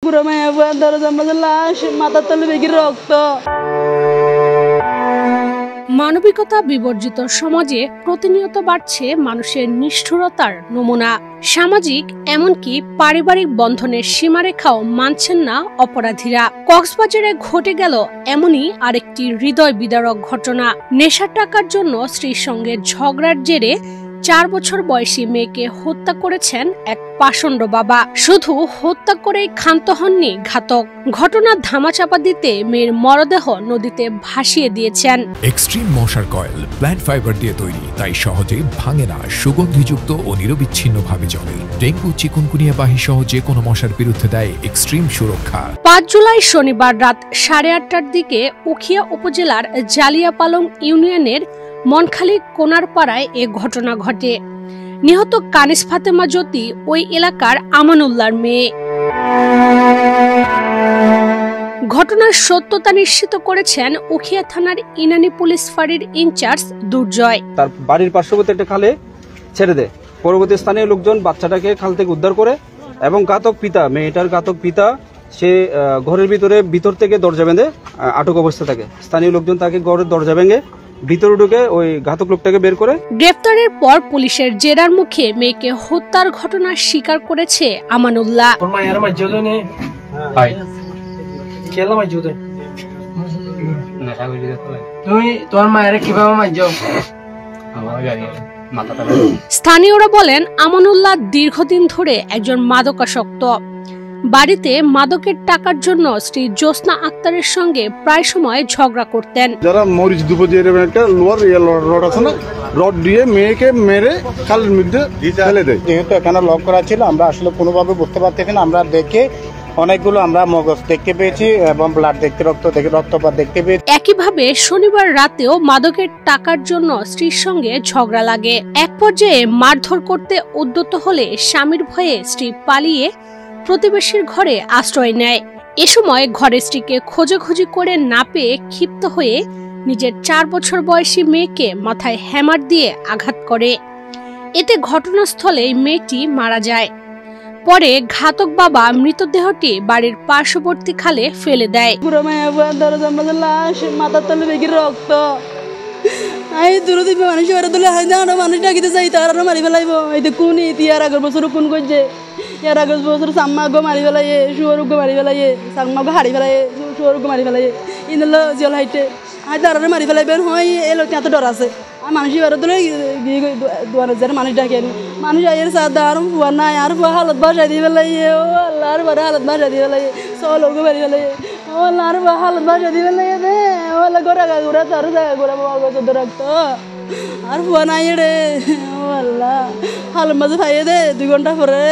পুরো মায়া বুয়া দরজার মধ্যে লাশ, মাথার তলে বেগির রক্ত। মানবিকতা বিবর্জিত সমাজে প্রতিনিয়ত বাড়ছে মানুষের নিষ্ঠুরতার নমুনা। সামাজিক এমনকি পারিবারিক বন্ধনের সীমারেখাও মানছেন না অপরাধীরা। কক্সবাজারে ঘটে গেল এমনই আরেকটি হৃদয় বিদারক ঘটনা। নেশার টাকার জন্য স্ত্রীর সঙ্গে ঝগড়ার জেরে 4 বছর বয়সী মেয়েকে হত্যা করেছেন এক পাষণ্ড বাবা। শুধু হত্যা করেই ক্ষান্ত হননি ঘাতক, ঘটনার ধামাচাপা দিতে মেয়ের মরদেহ নদীতে ভাসিয়ে দিয়েছেন। এক্সট্রিম মশার কয়েল প্ল্যান্ট ফাইবার দিয়ে তৈরি, তাই সহজে ভাঙে না, সুগন্ধিযুক্ত ও নিরবিচ্ছিন্নভাবে জ্বলে। ডেঙ্গু, চিকুনগুনিয়া বাহি সহ যে কোনো মশার বিরুদ্ধে দেয় এক্সট্রিম সুরক্ষা। 5 জুলাই শনিবার রাত 8:30টার দিকে উখিয়া উপজেলার জালিয়াপালং ইউনিয়নের মনখালী কোনারপাড়ায় এ ঘটনা ঘটে। নিহত কানিস ফাতেমা জ্যোতি ওই এলাকার আমানুল্লাহর মেয়ে। ঘটনার সত্যতা নিশ্চিত করেছেন উখিয়া থানার ইনানি পুলিশ ফাঁড়ির ইনচার্জ দুর্জয়। তার বাড়ির পার্শ্ববর্তী একটা খালে ছেড়ে দেয়। পরবর্তী স্থানীয় লোকজন বাচ্চাটাকে খাল থেকে উদ্ধার করে এবং ঘাতক পিতা, মেয়েটার ঘাতক পিতা, সে ঘরের ভিতর থেকে দরজা বেঁধে আটক অবস্থা থাকে। স্থানীয় লোকজন তাকে ঘরের দরজা ভেঙে ভিতরে ঢুকে ওই ঘাতক লোকটাকে বের করে। গ্রেফতারের পর পুলিশের জেরার মুখে মেয়েকে হত্যার ঘটনা স্বীকার করেছে আমানুল্লাহ। স্থানীয়রা বলেন আমানুল্লাহ দীর্ঘদিন ধরে একজন মাদকাসক্ত। বাড়িতে মাদকের টাকার জন্য স্ত্রী জ্যোৎস্না আক্তারের সঙ্গে প্রায় সময় ঝগড়া করতেন। যারা মরিচ দুপুর একটা লোয়ার রড আছে না, রড দিয়ে মেয়েকে মেরে খালের মধ্যে ফেলে দেয়। যেহেতু এখানে লক করা ছিল, আমরা আসলে কোনোভাবে বুঝতে পারতেছি না। আমরা দেখে অনেকগুলো আমরা মগজ দেখতে পেয়েছি এবং ব্লাড দেখতে, রক্তপাত দেখতে পেয়েছি। একইভাবে শনিবার রাতেও মাদকের টাকার জন্য স্ত্রীর সঙ্গে ঝগড়া লাগে। এক পর্যায়ে মারধর করতে উদ্যত হলে স্বামীর ভয়ে স্ত্রী পালিয়ে প্রতিবেশীর ঘরে আশ্রয় নেয়। এ সময় ঘরের স্ত্রীকে খোঁজাখুঁজি করে না পেয়ে ক্ষিপ্ত হয়ে নিজের 4 বছর বয়সী মেয়েকে মাথায় হ্যামার দিয়ে আঘাত করে। এতে ঘটনাস্থলে মেয়েটি মারা যায়। পরে ঘাতক বাবা মৃতদেহটি বাড়ির পার্শ্ববর্তী খালে ফেলে দেয়। পুরো মায়া বুয়া দরজার মধ্যে লাশ, মাথার তলে বেগির রক্ত। এই দূর দিবে মানুষ এবার তুলে হয় না, মানুষ ডাকিতে চাই তার আরো মারি ফেলাইব। এই তো কোন ইয়ার আগের বছর কোন করছে, ইয়ার আগের বছর সাম্মাগো মারি ফেলাইয়ে, শুয়ারুগো মারি ফেলাইয়ে, সাম্মাগো হারি ফেলাইয়ে, শুয়ারুগো মারি ফেলাইয়ে, ইনল জল হাইটে আই তার মারি ফেলাইবেন হয়। এলো এত ডর আছে। আর মানুষ এবার তুলে দুয়ার যারা মানুষ ডাকেন, মানুষ আইয়ের সাদা আর ফুয়া নাই, আর ফুয়া হালত বাসাই দিয়ে ফেলাইয়ে, ও আল্লাহ আর বড় হালত বাসাই দিয়ে ফেলাইয়ে, সলোগো মারি ফেলাইয়ে, ও আল্লাহ আর হালত বাসাই দিয়ে ফেলাইয়ে দে, ও আল্লাহ গোড়া গোড়া তার গোড়া বাবা কত রাখতো আর ফুয়া নাই রে, ও আল্লাহ হালত মাঝে খাইয়ে দে 2 ঘন্টা পরে